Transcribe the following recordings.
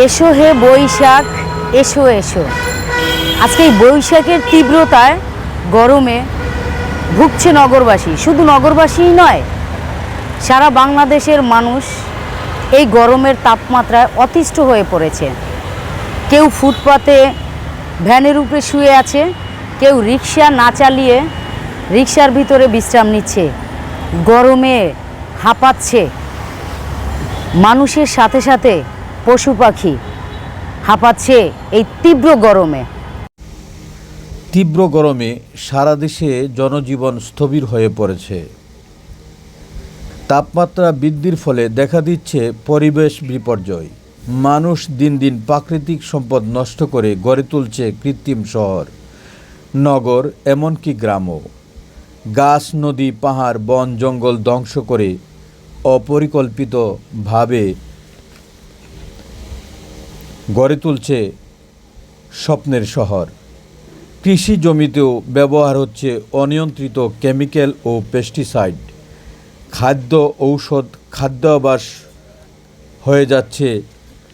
এসো হে বৈশাখ, এসো এসো। আজকে এই বৈশাখের তীব্রতায় গরমে ভুগছে নগরবাসী। শুধু নগরবাসীই নয়, সারা বাংলাদেশের মানুষ এই গরমের তাপমাত্রায় অতিষ্ঠ হয়ে পড়েছে। কেউ ফুটপাতে ভ্যানের উপরে শুয়ে আছে, কেউ রিক্সা না চালিয়ে রিক্সার ভিতরে বিশ্রাম নিচ্ছে। গরমে হাঁপাচ্ছে মানুষের সাথে সাথে পশু পাখি হাঁপাচ্ছে এই তীব্র গরমে। তীব্র গরমে সারা দেশে জনজীবন স্থবির হয়ে পড়েছে। তাপমাত্রা বৃদ্ধির ফলে দেখা দিচ্ছে পরিবেশ বিপর্যয়। মানুষ দিন দিন প্রাকৃতিক সম্পদ নষ্ট করে গড়ে তুলছে কৃত্রিম শহর, নগর, এমনকি গ্রামও। গাছ, নদী, পাহাড়, বন, জঙ্গল ধ্বংস করে অপরিকল্পিতভাবে গড়ে তুলছে স্বপ্নের শহর। কৃষি জমিতেও ব্যবহার হচ্ছে অনিয়ন্ত্রিত কেমিক্যাল ও পেস্টিসাইড। খাদ্য, ঔষধ, খাদ্যাভ্যাস হয়ে যাচ্ছে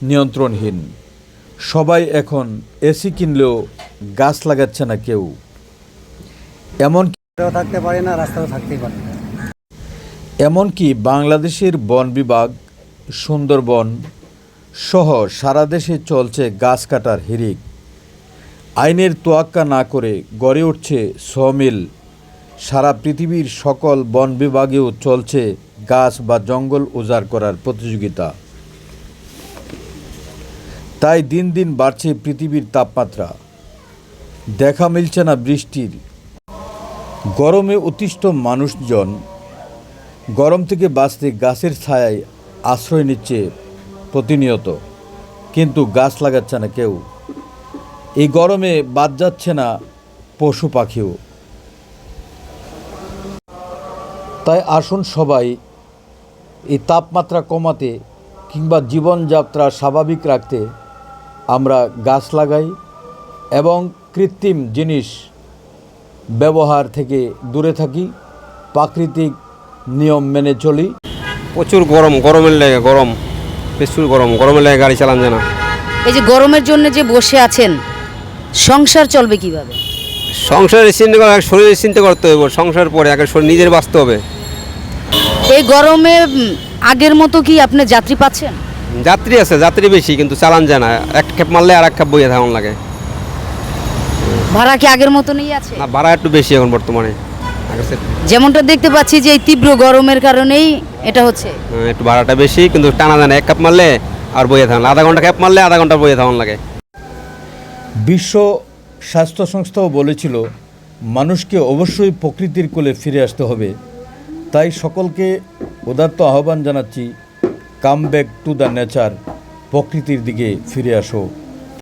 নিয়ন্ত্রণহীন। সবাই এখন এসি কিনলেও গাছ লাগাচ্ছে না কেউ। থাকতে পারে না, রাস্তাও থাকতেই পারে না। এমনকি বাংলাদেশের বন বিভাগ, সুন্দরবন সহ সারা দেশে চলছে গাছ কাটার হিড়িক। আইনের তোয়াক্কা না করে গড়ে উঠছে সমিল। সারা পৃথিবীর সকল বন বিভাগেও চলছে গাছ বা জঙ্গল উজাড় করার প্রতিযোগিতা। তাই দিন দিন বাড়ছে পৃথিবীর তাপমাত্রা, দেখা মিলছে না বৃষ্টির। গরমে অতিষ্ঠ মানুষজন গরম থেকে বাঁচতে গাছের ছায়ায় আশ্রয় নিচ্ছে প্রতিনিয়ত, কিন্তু গাছ লাগাচ্ছে না কেউ। এই গরমে বাদ যাচ্ছে না পশু পাখিও। তাই আসুন সবাই এই তাপমাত্রা কমাতে কিংবা জীবনযাত্রা স্বাভাবিক রাখতে আমরা গাছ লাগাই এবং কৃত্রিম জিনিস ব্যবহার থেকে দূরে থাকি, প্রাকৃতিক নিয়ম মেনে চলি। প্রচুর গরমের লেগে প্রচুর গরমের লেগে গাড়ি চালান যায় না। এই যে গরমের জন্য যে বসে আছেন, সংসার চলবে কিভাবে? সংসারের চিন্তা করে শরীরের চিন্তা করতে হবে, সংসার পরে আগে নিজের বাঁচতে হবে। এই গরমে আগের মতো কি আপনি যাত্রী পাচ্ছেন? যাত্রী আছে, যাত্রী বেশি, কিন্তু চালান যায় না। এক খেপ মারলে আর এক খেপ বইয়ে থাকুন লাগে। ভাড়া কি আগের মতনই আছে? না, ভাড়া একটু বেশি এখন বর্তমানে। যেমনটা দেখতে পাচ্ছি যে এই তীব্র গরমের কারণেই এটা হচ্ছে। একটু ভাড়াটা বেশি, কিন্তু টানা যায় না। এক খেপ মারলে আর বইয়ে থাকুন, আধা ঘন্টা খেপ মারলে আধা ঘন্টা বইয়ে থাকুন লাগে। বিশ্ব স্বাস্থ্য সংস্থাও বলেছিল মানুষকে অবশ্যই প্রকৃতির কোলে ফিরে আসতে হবে। তাই সকলকে উদাত্ত আহ্বান জানাচ্ছি, come back to the nature, প্রকৃতির দিকে ফিরে আসো।